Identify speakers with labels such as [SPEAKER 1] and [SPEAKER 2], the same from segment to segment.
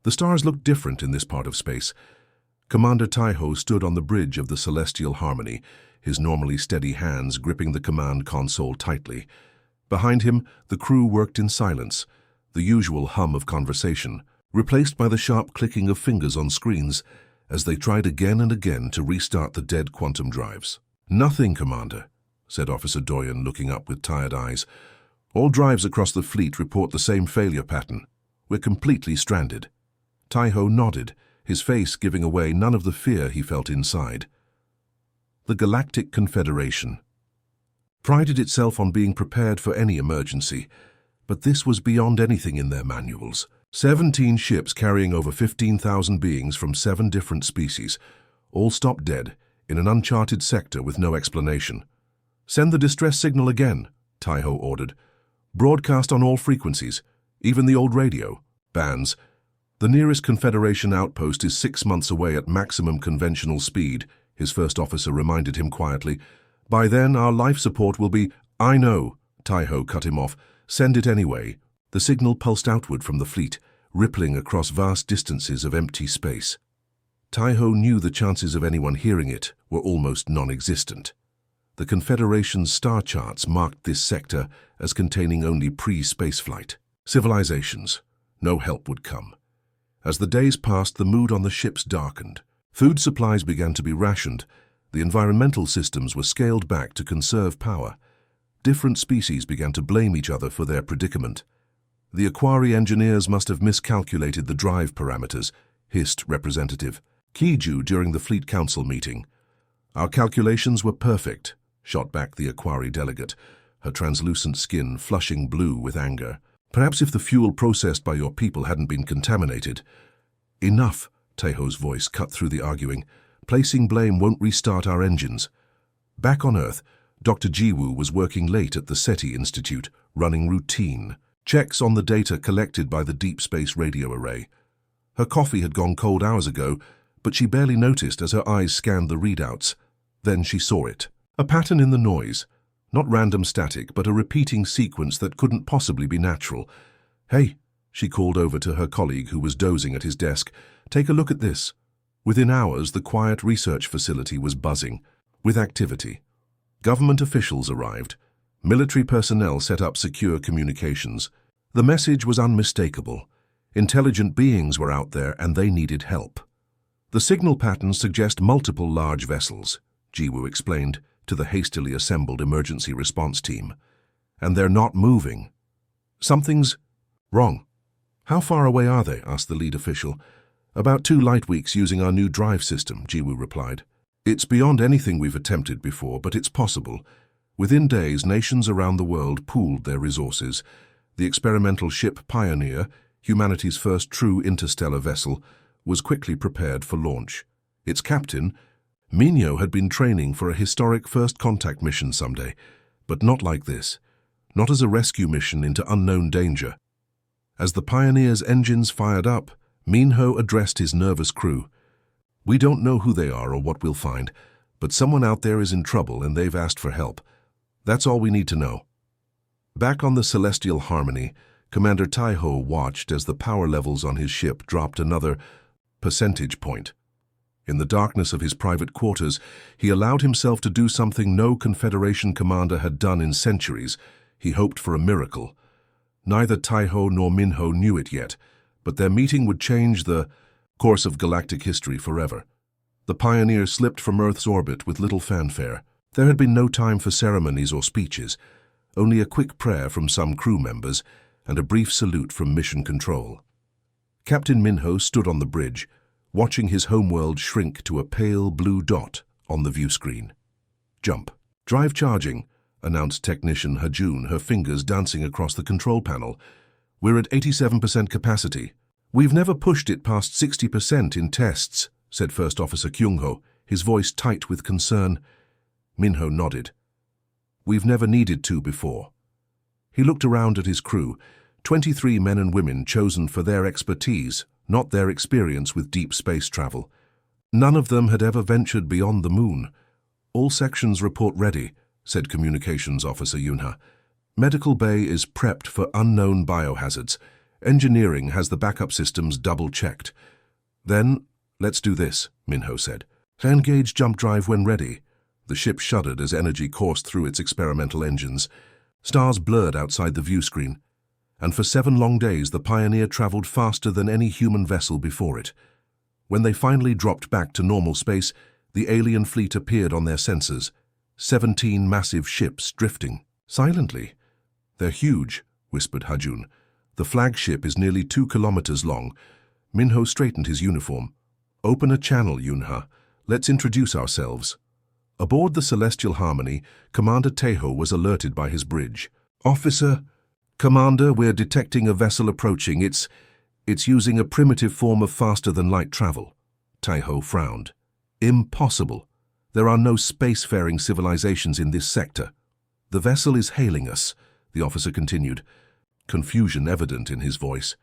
[SPEAKER 1] The stars looked different in this part of space. Commander Taiho stood on the bridge of the Celestial Harmony, his normally steady hands gripping the command console tightly. Behind him, the crew worked in silence, the usual hum of conversation, replaced by the sharp clicking of fingers on screens as they tried again and again to restart the dead quantum drives. "Nothing, Commander," said Officer Doyen, looking up with tired eyes. "All drives across the fleet report the same failure pattern. We're completely stranded." Taiho nodded, his face giving away none of the fear he felt inside. The Galactic Confederation prided itself on being prepared for any emergency, but this was beyond anything in their manuals. 17 ships carrying over 15,000 beings from 7 different species, all stopped dead in an uncharted sector with no explanation. "Send the distress signal again," Taiho ordered. "Broadcast on all frequencies, even the old radio bands. The nearest Confederation outpost is 6 months away at maximum conventional speed," his first officer reminded him quietly. "By then, our life support will be—" "I know," Taiho cut him off. "Send it anyway." The signal pulsed outward from the fleet, rippling across vast distances of empty space. Taiho knew the chances of anyone hearing it were almost non-existent. The Confederation's star charts marked this sector as containing only pre-spaceflight civilizations. No help would come. As the days passed, the mood on the ships darkened. Food supplies began to be rationed. The environmental systems were scaled back to conserve power. Different species began to blame each other for their predicament. "The Aquari engineers must have miscalculated the drive parameters," hissed Representative Kiju during the Fleet Council meeting. "Our calculations were perfect," shot back the Aquari delegate, her translucent skin flushing blue with anger. "Perhaps if the fuel processed by your people hadn't been contaminated." "Enough," Taiho's voice cut through the arguing. "Placing blame won't restart our engines." Back on Earth, Dr. Jiwoo was working late at the SETI Institute, running routine checks on the data collected by the Deep Space Radio Array. Her coffee had gone cold hours ago, but she barely noticed as her eyes scanned the readouts. Then she saw it. A pattern in the noise. Not random static, but a repeating sequence that couldn't possibly be natural. "Hey," she called over to her colleague who was dozing at his desk. "Take a look at this." Within hours, the quiet research facility was buzzing with activity. Government officials arrived. Military personnel set up secure communications. The message was unmistakable. Intelligent beings were out there and they needed help. "The signal patterns suggest multiple large vessels," Jiwoo explained to the hastily assembled emergency response team. "And they're not moving. Something's wrong." "How far away are they?" asked the lead official. "About 2 light weeks using our new drive system," Jiwoo replied. "It's beyond anything we've attempted before, but it's possible." Within days, nations around the world pooled their resources. The experimental ship Pioneer, humanity's first true interstellar vessel, was quickly prepared for launch. Its captain, Minho, had been training for a historic first contact mission someday, but not like this. Not as a rescue mission into unknown danger. As the Pioneer's engines fired up, Minho addressed his nervous crew. "We don't know who they are or what we'll find, but someone out there is in trouble and they've asked for help. That's all we need to know." Back on the Celestial Harmony, Commander Taiho watched as the power levels on his ship dropped another percentage point. In the darkness of his private quarters, he allowed himself to do something no Confederation commander had done in centuries. He hoped for a miracle. Neither Taiho nor Minho knew it yet, but their meeting would change the course of galactic history forever. The Pioneer slipped from Earth's orbit with little fanfare. There had been no time for ceremonies or speeches, only a quick prayer from some crew members and a brief salute from Mission Control. Captain Minho stood on the bridge, watching his homeworld shrink to a pale blue dot on the view screen. "Jump. Drive charging," announced Technician Hajun, her fingers dancing across the control panel. "We're at 87% capacity." "We've never pushed it past 60% in tests," said First Officer Kyung-ho, his voice tight with concern. Minho nodded. "We've never needed to before." He looked around at his crew, 23 men and women chosen for their expertise, not their experience with deep space travel. None of them had ever ventured beyond the moon. "All sections report ready," said Communications Officer Yunha. "Medical bay is prepped for unknown biohazards. Engineering has the backup systems double-checked. Then, let's do this, Minho said. Engage jump drive when ready. The ship shuddered as energy coursed through its experimental engines. Stars blurred outside the view screen. And for 7 long days the Pioneer traveled faster than any human vessel before it. When they finally dropped back to normal space, the alien fleet appeared on their sensors. 17 massive ships drifting silently. They're huge, whispered Hajun. The flagship is nearly 2 kilometers long. Minho straightened his uniform. Open a channel, Yunha. Let's introduce ourselves. Aboard the Celestial Harmony, Commander Tejo was alerted by his bridge. Officer, Commander, we're detecting a vessel approaching. It's using a primitive form of faster-than-light travel. Tejo frowned. Impossible. There are no spacefaring civilizations in this sector. The vessel is hailing us, the officer continued, confusion evident in his voice.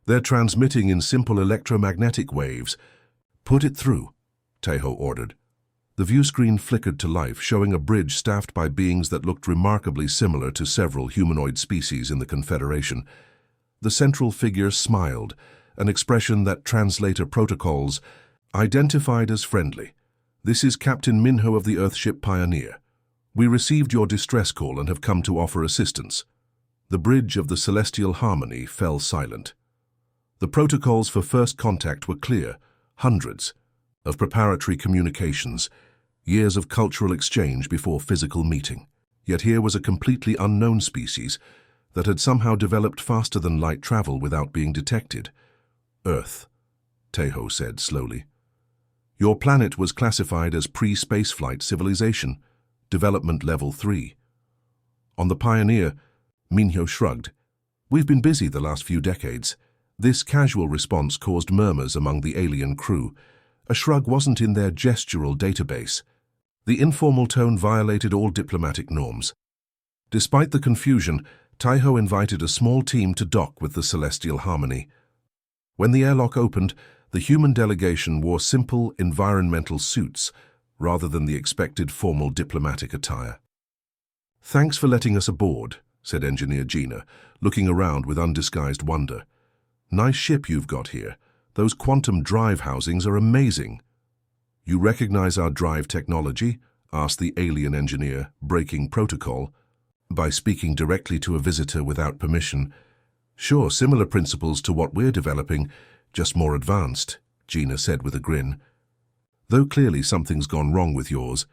[SPEAKER 1] They're transmitting in simple electromagnetic waves. Put it through, Tejo ordered. The view screen flickered to life, showing a bridge staffed by beings that looked remarkably similar to several humanoid species in the Confederation. The central figure smiled, an expression that translator protocols identified as friendly. This is Captain Minho of the Earthship Pioneer. We received your distress call and have come to offer assistance. The bridge of the Celestial Harmony fell silent. The protocols for first contact were clear, hundreds of preparatory communications, years of cultural exchange before physical meeting. Yet here was a completely unknown species that had somehow developed faster than light travel without being detected. Earth, Tejo said slowly. Your planet was classified as pre-spaceflight civilization, development level 3. On the Pioneer, Minho shrugged. We've been busy the last few decades. This casual response caused murmurs among the alien crew. A shrug wasn't in their gestural database. The informal tone violated all diplomatic norms. Despite the confusion, Tejo invited a small team to dock with the Celestial Harmony. When the airlock opened, the human delegation wore simple environmental suits rather than the expected formal diplomatic attire. Thanks for letting us aboard, said Engineer Gina, looking around with undisguised wonder. Nice ship you've got here. Those quantum drive housings are amazing. You recognize our drive technology? Asked the alien engineer, breaking protocol. By speaking directly to a visitor without permission. Sure, similar principles to what we're developing, just more advanced, Gina said with a grin. Though clearly something's gone wrong with yours.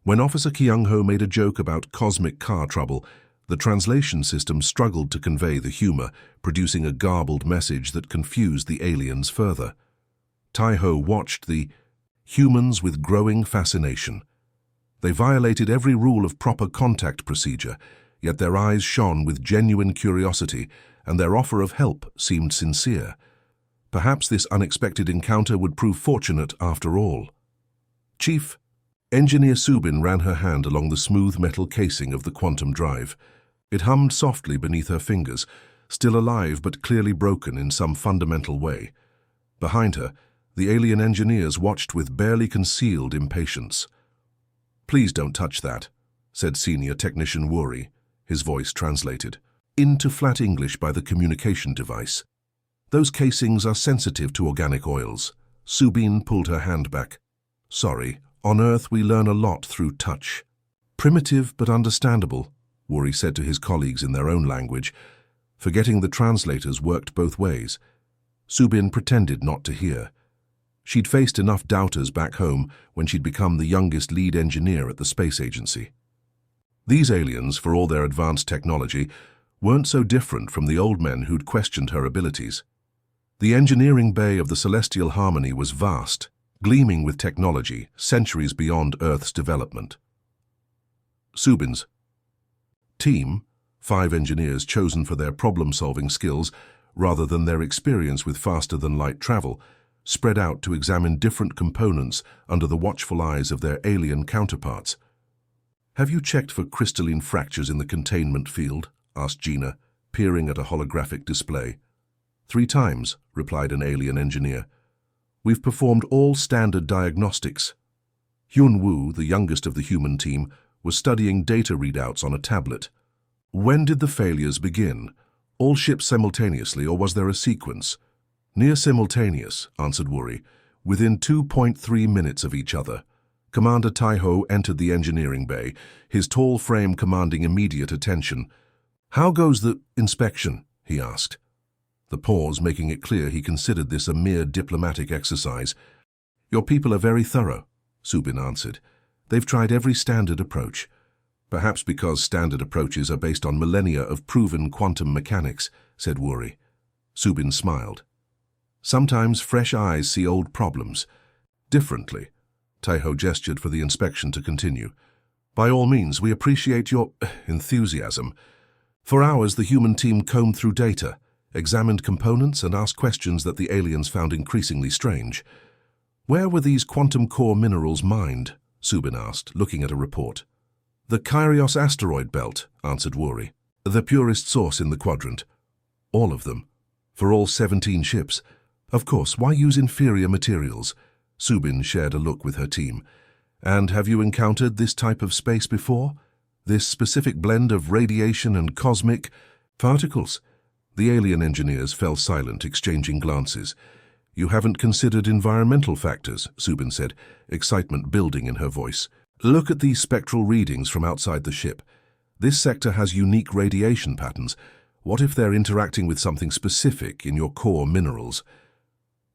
[SPEAKER 1] When Officer Kyung-ho made a joke about cosmic car trouble, the translation system struggled to convey the humor, producing a garbled message that confused the aliens further. Tejo watched the humans with growing fascination. They violated every rule of proper contact procedure, yet their eyes shone with genuine curiosity, and their offer of help seemed sincere. Perhaps this unexpected encounter would prove fortunate after all. Chief, Engineer Subin ran her hand along the smooth metal casing of the quantum drive. It hummed softly beneath her fingers, still alive but clearly broken in some fundamental way. Behind her, the alien engineers watched with barely concealed impatience. Please don't touch that, said Senior Technician Wuri, his voice translated into flat English by the communication device. Those casings are sensitive to organic oils. Subin pulled her hand back. Sorry, on Earth we learn a lot through touch. Primitive but understandable, Wuri said to his colleagues in their own language, forgetting the translators worked both ways. Subin pretended not to hear. She'd faced enough doubters back home when she'd become the youngest lead engineer at the space agency. These aliens, for all their advanced technology, weren't so different from the old men who'd questioned her abilities. The engineering bay of the Celestial Harmony was vast, gleaming with technology, centuries beyond Earth's development. Subin's team, 5 engineers chosen for their problem-solving skills rather than their experience with faster-than-light travel, spread out to examine different components under the watchful eyes of their alien counterparts. Have you checked for crystalline fractures in the containment field? Asked Gina, peering at a holographic display. 3 times, replied an alien engineer. We've performed all standard diagnostics. Hyun Woo, the youngest of the human team, was studying data readouts on a tablet. When did the failures begin? All ships simultaneously, or was there a sequence? Near simultaneous, answered Woory, within 2.3 minutes of each other. Commander Taiho entered the engineering bay, his tall frame commanding immediate attention. How goes the inspection? He asked. The pause making it clear he considered this a mere diplomatic exercise. Your people are very thorough, Subin answered. They've tried every standard approach. Perhaps because standard approaches are based on millennia of proven quantum mechanics, said Woory. Subin smiled. Sometimes fresh eyes see old problems differently. Taiho gestured for the inspection to continue. By all means, we appreciate your enthusiasm. For hours, the human team combed through data, examined components, and asked questions that the aliens found increasingly strange. Where were these quantum core minerals mined? Subin asked, looking at a report. The Kyrios asteroid belt, answered Woory. The purest source in the quadrant. All of them. For all 17 ships. Of course, why use inferior materials? Subin shared a look with her team. And have you encountered this type of space before? This specific blend of radiation and cosmic particles? The alien engineers fell silent, exchanging glances. You haven't considered environmental factors, Subin said, excitement building in her voice. Look at these spectral readings from outside the ship. This sector has unique radiation patterns. What if they're interacting with something specific in your core minerals?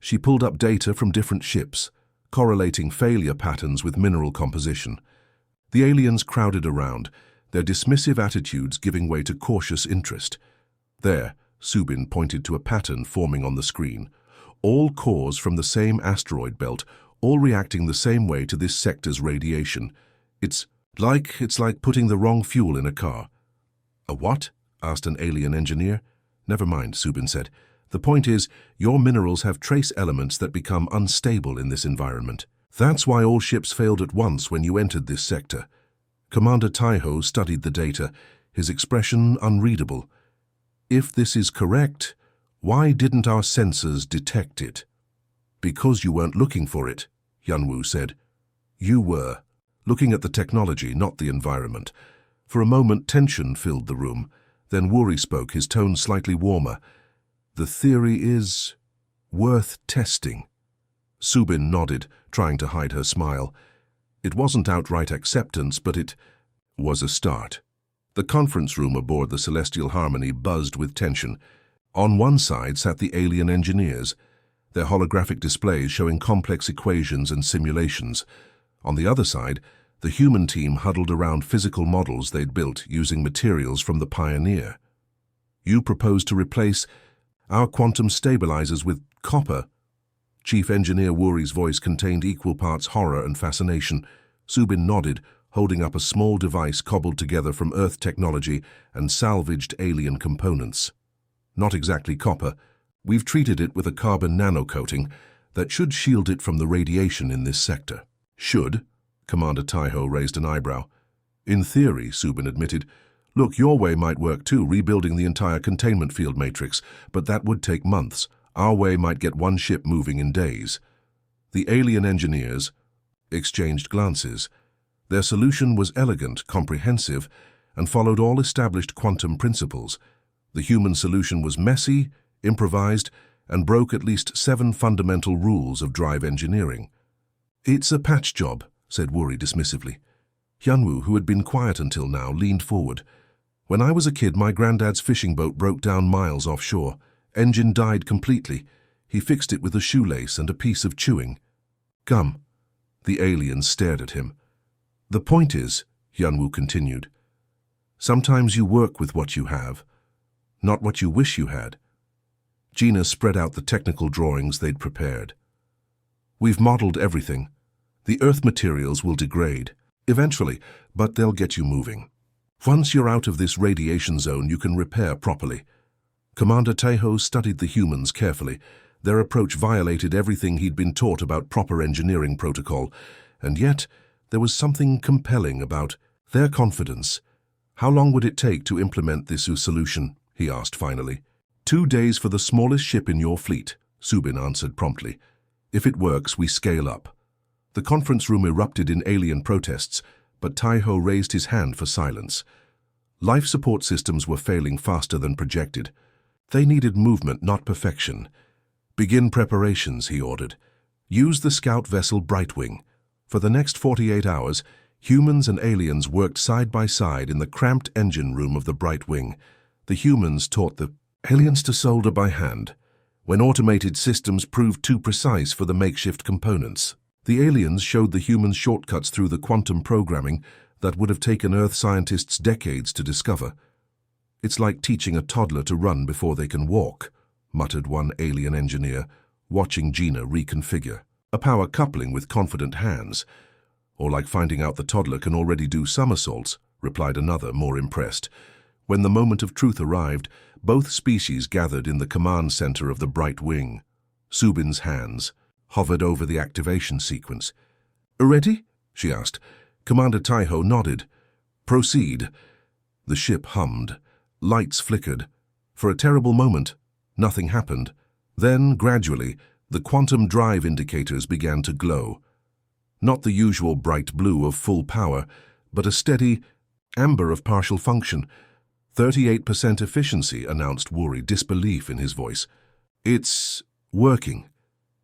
[SPEAKER 1] She pulled up data from different ships, correlating failure patterns with mineral composition. The aliens crowded around, their dismissive attitudes giving way to cautious interest. There, Subin pointed to a pattern forming on the screen. All cores from the same asteroid belt, all reacting the same way to this sector's radiation. It's like putting the wrong fuel in a car. A what? Asked an alien engineer. Never mind, Subin said. The point is, your minerals have trace elements that become unstable in this environment. That's why all ships failed at once when you entered this sector. Commander Taiho studied the data, his expression unreadable. If this is correct, why didn't our sensors detect it? Because you weren't looking for it, Yanwu said. You were, looking at the technology, not the environment. For a moment, tension filled the room. Then Woory spoke, his tone slightly warmer. The theory is worth testing. Subin nodded, trying to hide her smile. It wasn't outright acceptance, but it was a start. The conference room aboard the Celestial Harmony buzzed with tension. On one side sat the alien engineers, their holographic displays showing complex equations and simulations. On the other side, the human team huddled around physical models they'd built using materials from the Pioneer. You propose to replace our quantum stabilizers with copper? Chief Engineer Woory's voice contained equal parts horror and fascination. Subin nodded, holding up a small device cobbled together from Earth technology and salvaged alien components. Not exactly copper. We've treated it with a carbon nanocoating that should shield it from the radiation in this sector. Should? Commander Taiho raised an eyebrow. In theory, Subin admitted. Look, your way might work too, rebuilding the entire containment field matrix, but that would take months. Our way might get one ship moving in days. The alien engineers exchanged glances. Their solution was elegant, comprehensive, and followed all established quantum principles. The human solution was messy, improvised, and broke at least 7 fundamental rules of drive engineering. It's a patch job, said Woory dismissively. Yanwu, who had been quiet until now, leaned forward. When I was a kid, my granddad's fishing boat broke down miles offshore. Engine died completely. He fixed it with a shoelace and a piece of chewing gum. The alien stared at him. The point is, Yanwu continued, sometimes you work with what you have, not what you wish you had. Gina spread out the technical drawings they'd prepared. We've modeled everything. The Earth materials will degrade, eventually, but they'll get you moving. Once you're out of this radiation zone, you can repair properly. Commander Taiho studied the humans carefully. Their approach violated everything he'd been taught about proper engineering protocol, and yet there was something compelling about their confidence. How long would it take to implement this solution? He asked finally. 2 days for the smallest ship in your fleet, Subin answered promptly. If it works, we scale up. The conference room erupted in alien protests, but Taiho raised his hand for silence. Life support systems were failing faster than projected. They needed movement, not perfection. "Begin preparations," he ordered. "Use the scout vessel Brightwing." For the next 48 hours, humans and aliens worked side by side in the cramped engine room of the Brightwing. The humans taught the aliens to solder by hand, when automated systems proved too precise for the makeshift components. The aliens showed the humans shortcuts through the quantum programming that would have taken Earth scientists decades to discover. "It's like teaching a toddler to run before they can walk," muttered one alien engineer, watching Gina reconfigure a power coupling with confident hands. "Or like finding out the toddler can already do somersaults," replied another, more impressed. When the moment of truth arrived, both species gathered in the command center of the Bright Wing. Subin's hands hovered over the activation sequence. "Ready?" she asked. Commander Taiho nodded. "Proceed." The ship hummed. Lights flickered. For a terrible moment, nothing happened. Then, gradually, the quantum drive indicators began to glow. Not the usual bright blue of full power, but a steady amber of partial function. 38% efficiency, announced Woory, disbelief in his voice. "It's working."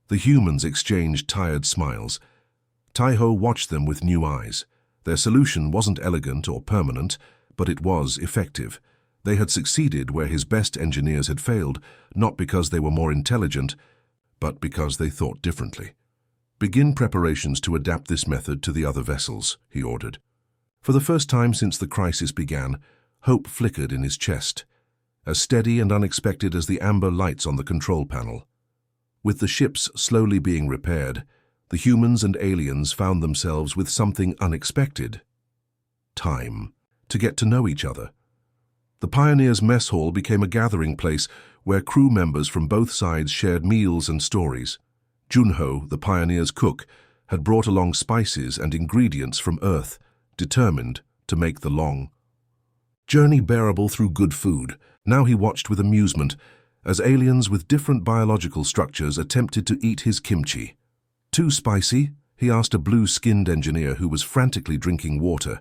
[SPEAKER 1] The humans exchanged tired smiles. Taiho watched them with new eyes. Their solution wasn't elegant or permanent, but it was effective. They had succeeded where his best engineers had failed, not because they were more intelligent, but because they thought differently. "Begin preparations to adapt this method to the other vessels," he ordered. For the first time since the crisis began, hope flickered in his chest, as steady and unexpected as the amber lights on the control panel. With the ships slowly being repaired, the humans and aliens found themselves with something unexpected: time to get to know each other. The Pioneers' mess hall became a gathering place where crew members from both sides shared meals and stories. Junho, the Pioneers' cook, had brought along spices and ingredients from Earth, determined to make the long journey bearable through good food. Now he watched with amusement as aliens with different biological structures attempted to eat his kimchi. "Too spicy?" he asked a blue-skinned engineer who was frantically drinking water.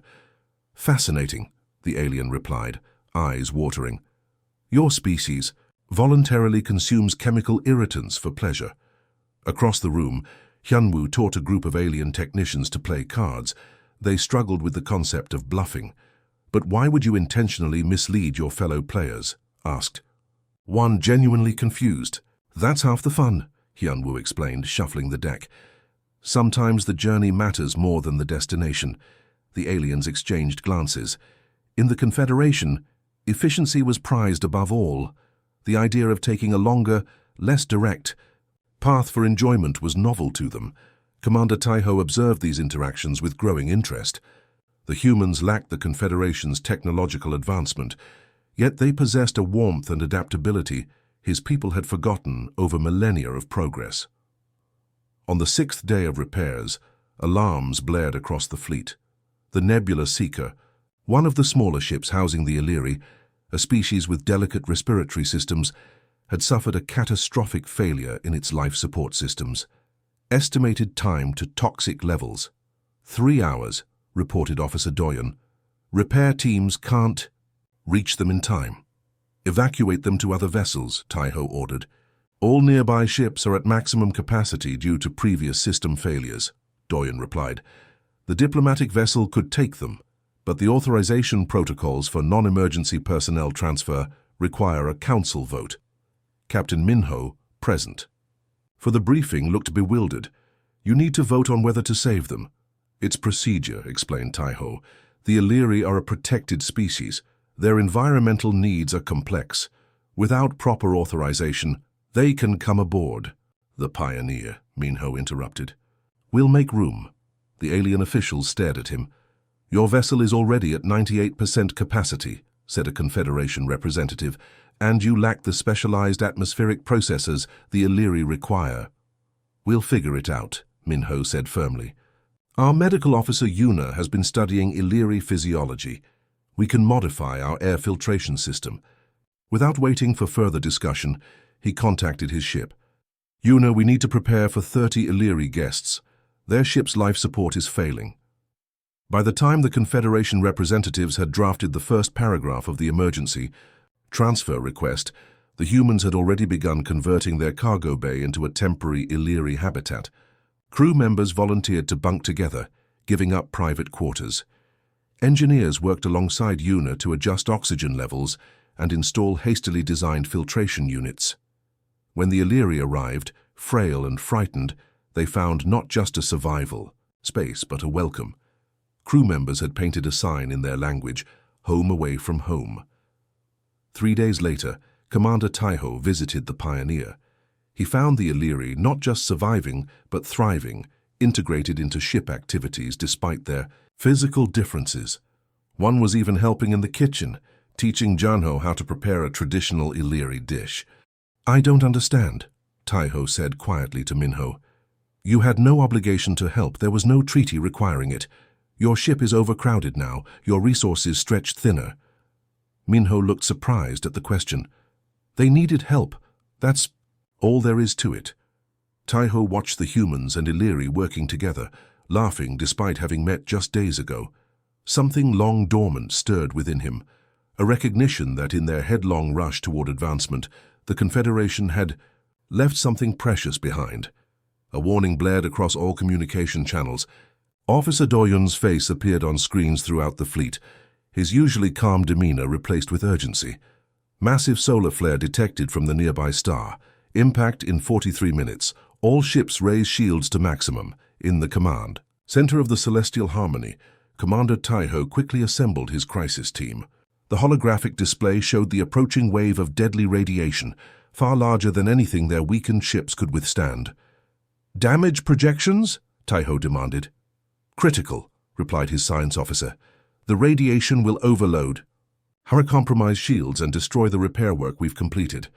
[SPEAKER 1] "Fascinating," the alien replied, eyes watering. "Your species voluntarily consumes chemical irritants for pleasure." Across the room, Hyunwoo taught a group of alien technicians to play cards. They struggled with the concept of bluffing. "But why would you intentionally mislead your fellow players?" asked one, genuinely confused. "That's half the fun," Hyunwoo explained, shuffling the deck. "Sometimes the journey matters more than the destination." The aliens exchanged glances. In the Confederation, efficiency was prized above all. The idea of taking a longer, less direct path for enjoyment was novel to them. Commander Taiho observed these interactions with growing interest. The humans lacked the Confederation's technological advancement, yet they possessed a warmth and adaptability his people had forgotten over millennia of progress. On the 6th day of repairs, alarms blared across the fleet. The Nebula Seeker, one of the smaller ships housing the Illyri, a species with delicate respiratory systems, had suffered a catastrophic failure in its life support systems. Estimated time to toxic levels: 3 hours, reported Officer Doyen. "Repair teams can't reach them in time." "Evacuate them to other vessels," Taiho ordered. "All nearby ships are at maximum capacity due to previous system failures," Doyen replied. "The diplomatic vessel could take them, but the authorization protocols for non-emergency personnel transfer require a council vote." Captain Minho, present for the briefing, looked bewildered. "You need to vote on whether to save them." "It's procedure," explained Taiho. "The Illyri are a protected species. Their environmental needs are complex. Without proper authorization, they can come aboard." "The Pioneer," Minho interrupted. "We'll make room." The alien officials stared at him. "Your vessel is already at 98% capacity," said a Confederation representative, "and you lack the specialized atmospheric processors the Illyri require." "We'll figure it out," Minho said firmly. "Our medical officer Yuna has been studying Illyri physiology. We can modify our air filtration system." Without waiting for further discussion, he contacted his ship. "Yuna, we need to prepare for 30 Illyri guests. Their ship's life support is failing." By the time the Confederation representatives had drafted the first paragraph of the emergency transfer request, The humans had already begun converting their cargo bay into a temporary Illyri habitat. Crew members volunteered to bunk together, giving up private quarters. Engineers worked alongside Una to adjust oxygen levels and install hastily designed filtration units. When the Illyri arrived, frail and frightened, they found not just a survival space but a welcome. Crew members had painted a sign in their language, "Home away from home." 3 days later, Commander Taiho visited the Pioneer. He found the Illyri not just surviving but thriving, integrated into ship activities despite their physical differences. One was even helping in the kitchen, teaching Janho how to prepare a traditional Illyri dish. "I don't understand," Taiho said quietly to Minho. "You had no obligation to help. There was no treaty requiring it. Your ship is overcrowded now, your resources stretched thinner." Minho looked surprised at the question. "They needed help. That's all there is to it." Taiho watched the humans and Illyri working together, laughing despite having met just days ago. Something long dormant stirred within him, a recognition that in their headlong rush toward advancement, the Confederation had left something precious behind. A warning blared across all communication channels. Officer Doyun's face appeared on screens throughout the fleet, his usually calm demeanor replaced with urgency. Massive solar flare detected from the nearby star. Impact in 43 minutes. All ships raise shields to maximum. In the command center of the celestial harmony, Commander Taiho quickly assembled his crisis team. The holographic display showed the approaching wave of deadly radiation, far larger than anything their weakened ships could withstand. "Damage projections?" Taiho demanded. "Critical," replied his science officer. "The radiation will overload. Compromise shields and destroy the repair work we've completed.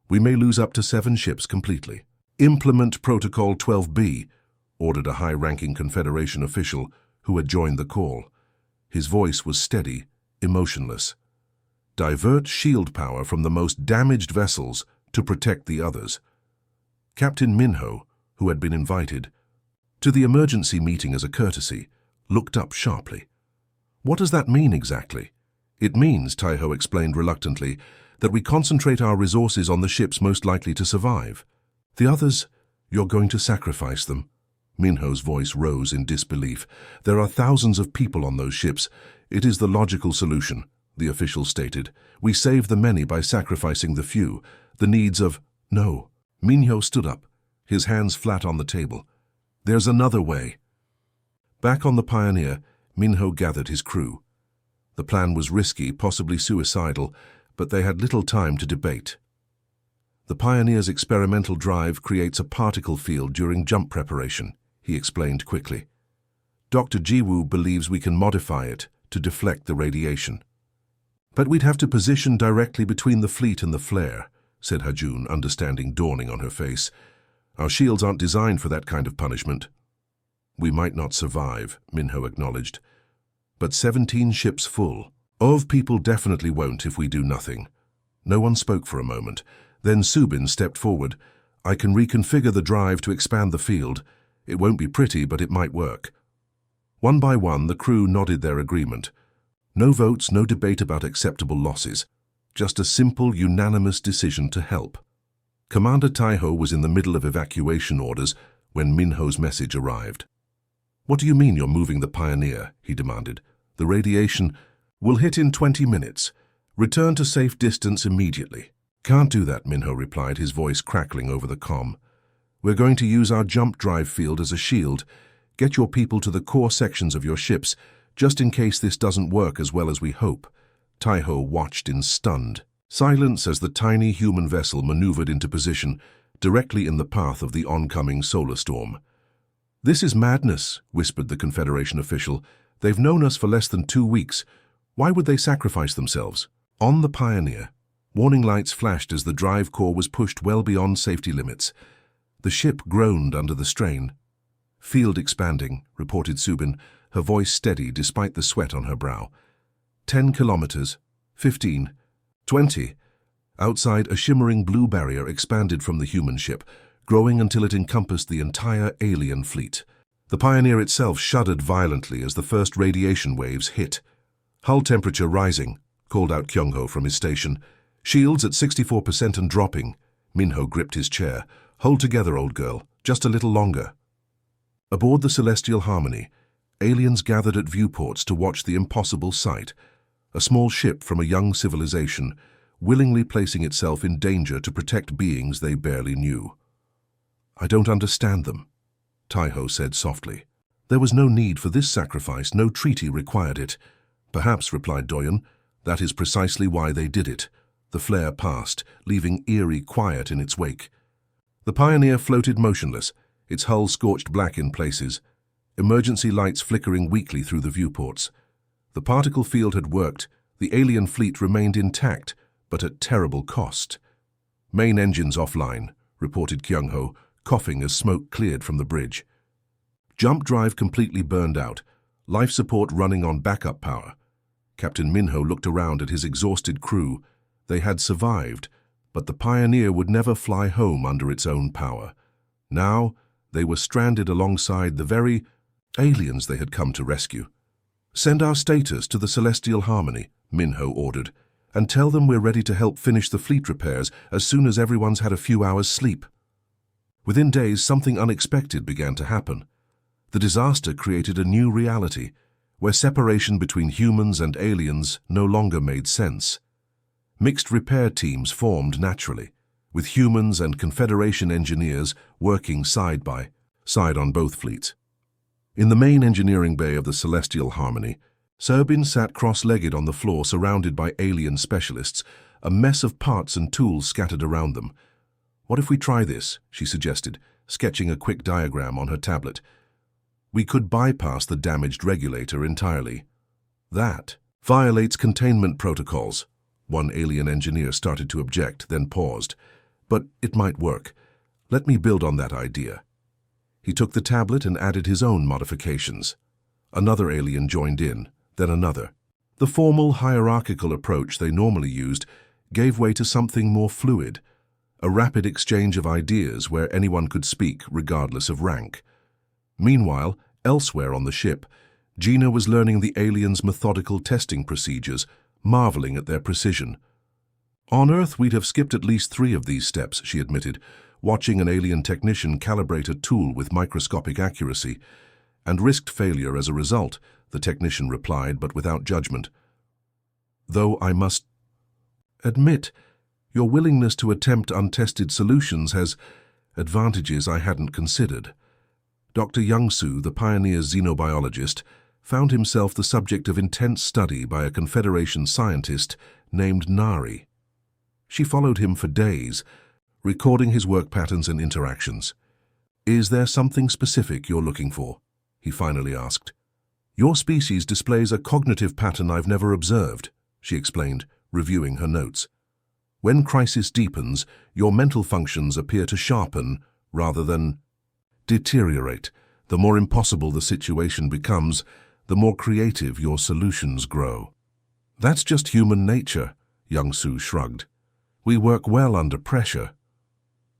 [SPEAKER 1] We may lose up to 7 ships completely." "Implement Protocol 12B," ordered a high-ranking Confederation official who had joined the call. His voice was steady, emotionless. "Divert shield power from the most damaged vessels to protect the others." Captain Minho, who had been invited to the emergency meeting as a courtesy, looked up sharply. "What does that mean exactly?" "It means," Taiho explained reluctantly, "that we concentrate our resources on the ships most likely to survive. The others, you're going to sacrifice them." Minho's voice rose in disbelief. "There are thousands of people on those ships. It is the logical solution," the official stated. "We save the many by sacrificing the few. The needs of—" "No." Minho stood up, his hands flat on the table. "There's another way." Back on the Pioneer, Minho gathered his crew. The plan was risky, possibly suicidal, but they had little time to debate. "The Pioneer's experimental drive creates a particle field during jump preparation," he explained quickly. "Dr. Jiwoo believes we can modify it to deflect the radiation." "But we'd have to position directly between the fleet and the flare," said Hajun, understanding dawning on her face. "Our shields aren't designed for that kind of punishment." "We might not survive," Minho acknowledged. "But 17 ships full of people definitely won't if we do nothing." No one spoke for a moment. Then Subin stepped forward. "I can reconfigure the drive to expand the field. It won't be pretty, but it might work." One by one, the crew nodded their agreement. No votes, no debate about acceptable losses. Just a simple, unanimous decision to help. Commander Taiho was in the middle of evacuation orders when Minho's message arrived. "What do you mean you're moving the Pioneer?" he demanded. "The radiation will hit in 20 minutes. Return to safe distance immediately." "Can't do that," Minho replied, his voice crackling over the comm. "We're going to use our jump drive field as a shield. Get your people to the core sections of your ships, just in case this doesn't work as well as we hope." Taiho watched in stunned silence as the tiny human vessel maneuvered into position, directly in the path of the oncoming solar storm. "This is madness," whispered the Confederation official. "They've known us for less than 2 weeks. Why would they sacrifice themselves?" On the Pioneer, warning lights flashed as the drive core was pushed well beyond safety limits. The ship groaned under the strain. "Field expanding," reported Subin, her voice steady despite the sweat on her brow. 10 kilometers, 15, 20. Outside, a shimmering blue barrier expanded from the human ship, growing until it encompassed the entire alien fleet. The Pioneer itself shuddered violently as the first radiation waves hit. "Hull temperature rising," called out Kyungho from his station. Shields at 64% and dropping. Minho gripped his chair. Hold together, old girl. Just a little longer. Aboard the Celestial Harmony, aliens gathered at viewports to watch the impossible sight. A small ship from a young civilization, willingly placing itself in danger to protect beings they barely knew. I don't understand them, Taiho said softly. There was no need for this sacrifice, no treaty required it. Perhaps, replied Doyen, that is precisely why they did it. The flare passed, leaving eerie quiet in its wake. The Pioneer floated motionless, its hull scorched black in places, emergency lights flickering weakly through the viewports. The particle field had worked, the alien fleet remained intact, but at terrible cost. Main engines offline, reported Kyung-ho, coughing as smoke cleared from the bridge. Jump drive completely burned out, life support running on backup power. Captain Minho looked around at his exhausted crew. They had survived, but the Pioneer would never fly home under its own power. Now, they were stranded alongside the very aliens they had come to rescue. Send our status to the Celestial Harmony, Minho ordered, and tell them we're ready to help finish the fleet repairs as soon as everyone's had a few hours' sleep. Within days, something unexpected began to happen. The disaster created a new reality, where separation between humans and aliens no longer made sense. Mixed repair teams formed naturally, with humans and Confederation engineers working side by side on both fleets. In the main engineering bay of the Celestial Harmony, Serbin sat cross-legged on the floor surrounded by alien specialists, a mess of parts and tools scattered around them. What if we try this, she suggested, sketching a quick diagram on her tablet. We could bypass the damaged regulator entirely. That violates containment protocols. One alien engineer started to object, then paused. But it might work. Let me build on that idea. He took the tablet and added his own modifications. Another alien joined in, then another. The formal hierarchical approach they normally used gave way to something more fluid, a rapid exchange of ideas where anyone could speak regardless of rank. Meanwhile, elsewhere on the ship, Gina was learning the aliens' methodical testing procedures, marveling at their precision. On Earth, we'd have skipped at least 3 of these steps, she admitted, watching an alien technician calibrate a tool with microscopic accuracy, and risked failure as a result, the technician replied, but without judgment. Though I must admit, your willingness to attempt untested solutions has advantages I hadn't considered. Dr. Young-soo, the Pioneer's xenobiologist, found himself the subject of intense study by a Confederation scientist named Nari. She followed him for days, recording his work patterns and interactions. Is there something specific you're looking for? He finally asked. Your species displays a cognitive pattern I've never observed, she explained, reviewing her notes. When crisis deepens, your mental functions appear to sharpen rather than deteriorate. The more impossible the situation becomes, the more creative your solutions grow. That's just human nature, Young-soo shrugged. We work well under pressure.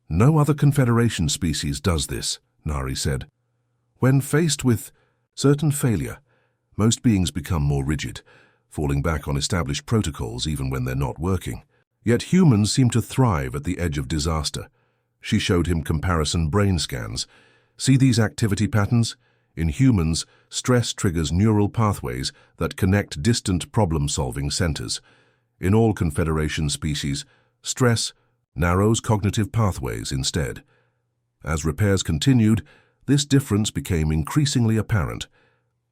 [SPEAKER 1] No other Confederation species does this, Nari said. When faced with certain failure, most beings become more rigid, falling back on established protocols even when they're not working. Yet humans seem to thrive at the edge of disaster. She showed him comparison brain scans. See these activity patterns? In humans, stress triggers neural pathways that connect distant problem-solving centers. In all Confederation species, stress narrows cognitive pathways instead. As repairs continued, this difference became increasingly apparent.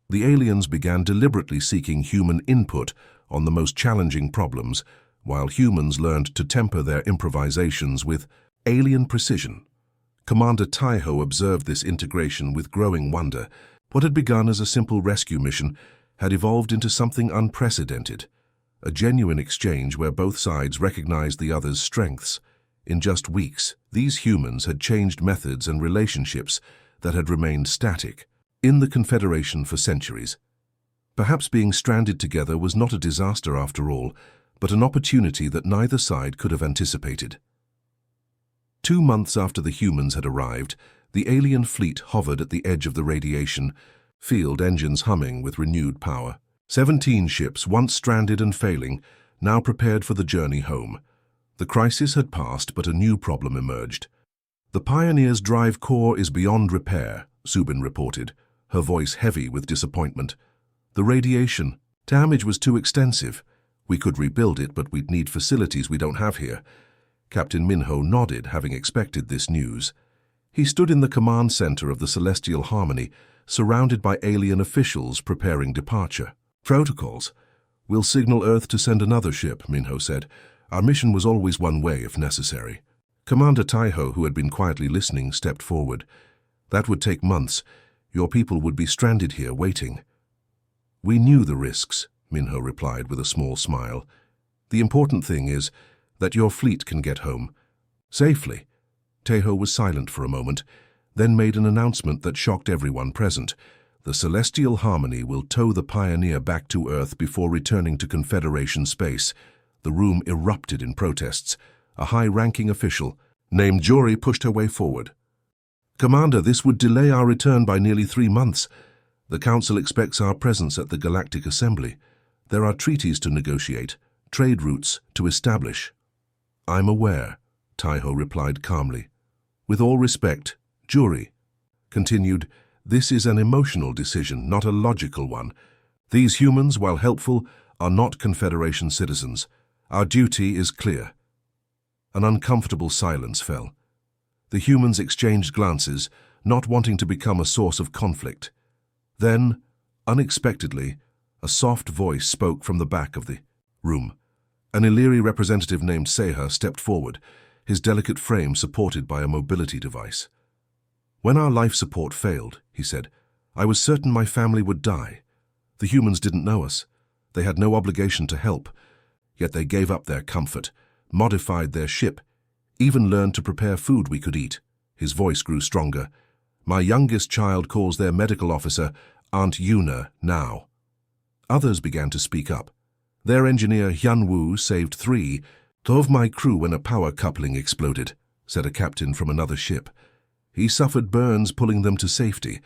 [SPEAKER 1] The aliens began deliberately seeking human input on the most challenging problems, while humans learned to temper their improvisations with alien precision. Commander Taiho observed this integration with growing wonder. What had begun as a simple rescue mission had evolved into something unprecedented, a genuine exchange where both sides recognized the other's strengths. In just weeks, these humans had changed methods and relationships that had remained static in the Confederation for centuries. Perhaps being stranded together was not a disaster after all, but an opportunity that neither side could have anticipated. 2 months after the humans had arrived, the alien fleet hovered at the edge of the radiation field, engines humming with renewed power. 17 ships, once stranded and failing, now prepared for the journey home. The crisis had passed, but a new problem emerged. The Pioneer's drive core is beyond repair, Subin reported, her voice heavy with disappointment. The radiation damage was too extensive. We could rebuild it, but we'd need facilities we don't have here. Captain Minho nodded, having expected this news. He stood in the command center of the Celestial Harmony, surrounded by alien officials preparing departure. Protocols. We'll signal Earth to send another ship, Minho said. Our mission was always one way if necessary. Commander Taiho, who had been quietly listening, stepped forward. That would take months. Your people would be stranded here waiting. We knew the risks, Minho replied with a small smile. The important thing is that your fleet can get home safely. Taiho was silent for a moment, then made an announcement that shocked everyone present. The Celestial Harmony will tow the Pioneer back to Earth before returning to Confederation space. The room erupted in protests. A high-ranking official named Jory pushed her way forward. Commander, this would delay our return by nearly 3 months. The Council expects our presence at the Galactic Assembly. There are treaties to negotiate, trade routes to establish. I'm aware, Taiho replied calmly. With all respect, Jory continued, this is an emotional decision, not a logical one. These humans, while helpful, are not Confederation citizens. Our duty is clear. An uncomfortable silence fell. The humans exchanged glances, not wanting to become a source of conflict. Then, unexpectedly, a soft voice spoke from the back of the room. An Illyri representative named Seha stepped forward, his delicate frame supported by a mobility device. When our life support failed, he said, I was certain my family would die. The humans didn't know us. They had no obligation to help. Yet they gave up their comfort, modified their ship, even learned to prepare food we could eat. His voice grew stronger. My youngest child calls their medical officer Aunt Yuna now. Others began to speak up. Their engineer Hyun Woo saved 3 of my crew when a power coupling exploded, said a captain from another ship. He suffered burns pulling them to safety.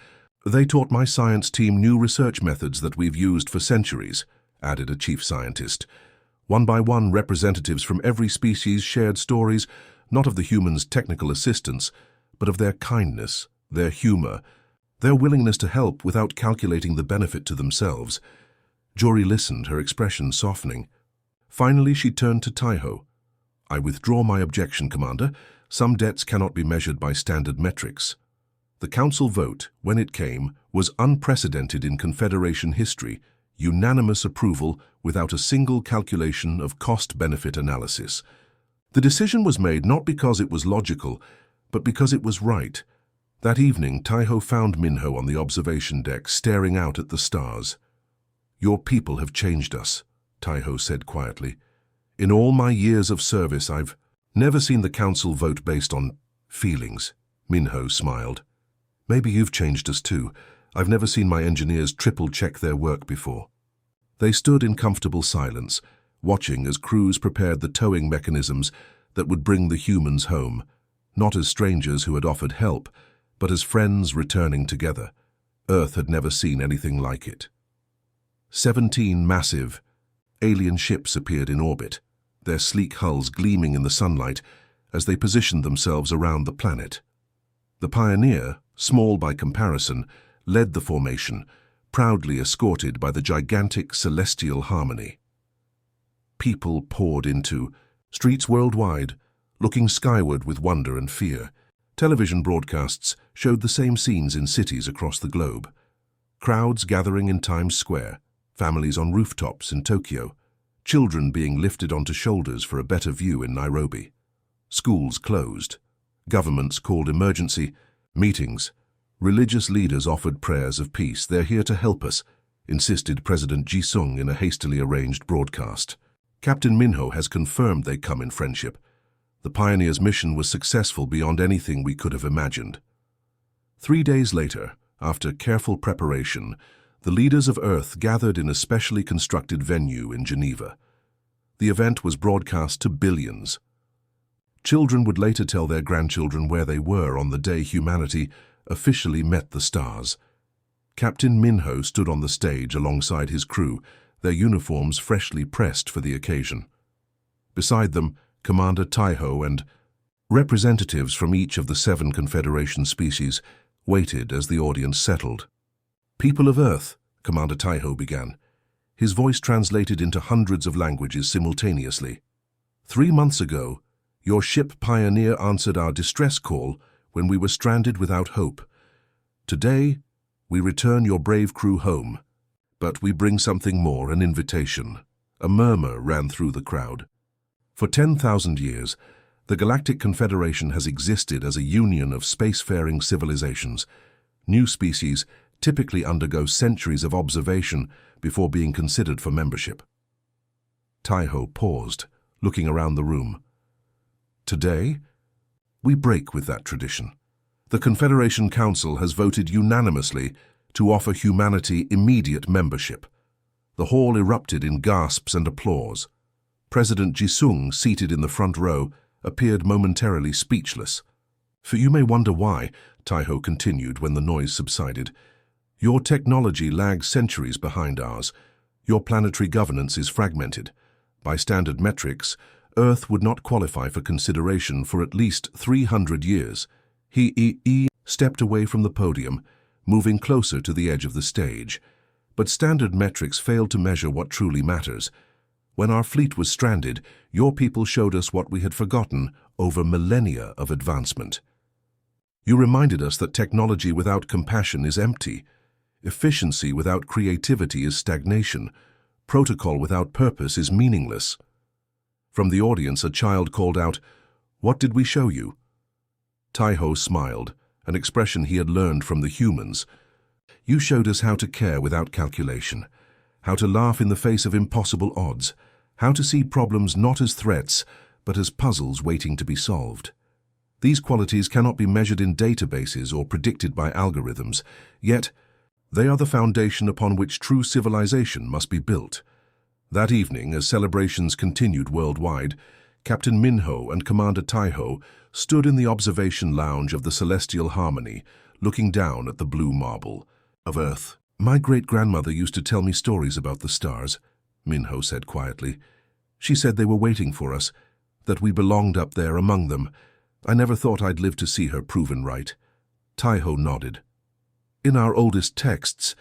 [SPEAKER 1] They taught my science team new research methods that we've used for centuries, added a chief scientist. One by one, representatives from every species shared stories, not of the humans' technical assistance, but of their kindness, their humor, their willingness to help without calculating the benefit to themselves. Jory listened, her expression softening. Finally, she turned to Taiho. I withdraw my objection, Commander. Some debts cannot be measured by standard metrics. The Council vote, when it came, was unprecedented in Confederation history, unanimous approval without a single calculation of cost-benefit analysis. The decision was made not because it was logical, but because it was right. That evening, Taiho found Minho on the observation deck, staring out at the stars. Your people have changed us, Taiho said quietly. In all my years of service, I've never seen the Council vote based on feelings. Minho smiled. Maybe you've changed us too. I've never seen my engineers triple-check their work before. They stood in comfortable silence, watching as crews prepared the towing mechanisms that would bring the humans home, not as strangers who had offered help, but as friends returning together. Earth had never seen anything like it. 17 massive alien ships appeared in orbit, their sleek hulls gleaming in the sunlight as they positioned themselves around the planet. The Pioneer, small by comparison, led the formation, proudly escorted by the gigantic Celestial Harmony. People poured into streets worldwide, looking skyward with wonder and fear. Television broadcasts showed the same scenes in cities across the globe. Crowds gathering in Times Square, families on rooftops in Tokyo, children being lifted onto shoulders for a better view in Nairobi. Schools closed. Governments called emergency meetings. Religious leaders offered prayers of peace. They're here to help us, insisted President Ji-sung in a hastily arranged broadcast. Captain Minho has confirmed they come in friendship. The Pioneer's mission was successful beyond anything we could have imagined. 3 days later, after careful preparation, the leaders of Earth gathered in a specially constructed venue in Geneva. The event was broadcast to billions. Children would later tell their grandchildren where they were on the day humanity officially met the stars. Captain Minho stood on the stage alongside his crew, their uniforms freshly pressed for the occasion. Beside them, Commander Taiho and representatives from each of the 7 Confederation species waited as the audience settled. "People of Earth," Commander Taiho began. His voice translated into hundreds of languages simultaneously. "3 months ago, your ship Pioneer answered our distress call when we were stranded without hope. Today, we return your brave crew home. But we bring something more, an invitation." A murmur ran through the crowd. For 10,000 years, the Galactic Confederation has existed as a union of spacefaring civilizations. New species typically undergo centuries of observation before being considered for membership. Taiho paused, looking around the room. "Today, we break with that tradition. The Confederation Council has voted unanimously to offer humanity immediate membership." The hall erupted in gasps and applause. President Jisung, seated in the front row, appeared momentarily speechless. "For you may wonder why," Taiho continued when the noise subsided. "Your technology lags centuries behind ours. Your planetary governance is fragmented. By standard metrics, Earth would not qualify for consideration for at least 300 years. He stepped away from the podium, moving closer to the edge of the stage. But standard metrics failed to measure what truly matters. When our fleet was stranded, your people showed us what we had forgotten over millennia of advancement. You reminded us that technology without compassion is empty. Efficiency without creativity is stagnation. Protocol without purpose is meaningless." From the audience, a child called out, "What did we show you?" Taiho smiled, an expression he had learned from the humans. "You showed us how to care without calculation, how to laugh in the face of impossible odds, how to see problems not as threats, but as puzzles waiting to be solved. These qualities cannot be measured in databases or predicted by algorithms, yet they are the foundation upon which true civilization must be built." That evening, as celebrations continued worldwide, Captain Minho and Commander Taiho stood in the observation lounge of the Celestial Harmony, looking down at the blue marble of Earth. "My great-grandmother used to tell me stories about the stars," Minho said quietly. "She said they were waiting for us, that we belonged up there among them. I never thought I'd live to see her proven right." Taiho nodded. "In our oldest texts,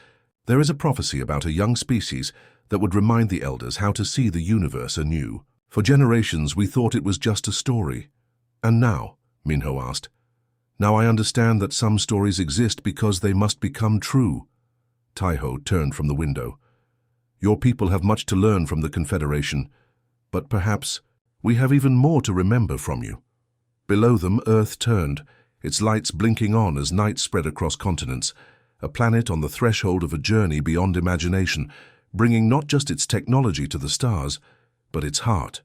[SPEAKER 1] there is a prophecy about a young species that would remind the elders how to see the universe anew. For generations, we thought it was just a story. And now," Minho asked, "now I understand that some stories exist because they must become true." Taiho turned from the window. "Your people have much to learn from the Confederation, but perhaps we have even more to remember from you." Below them, Earth turned, its lights blinking on as night spread across continents, a planet on the threshold of a journey beyond imagination, bringing not just its technology to the stars, but its heart.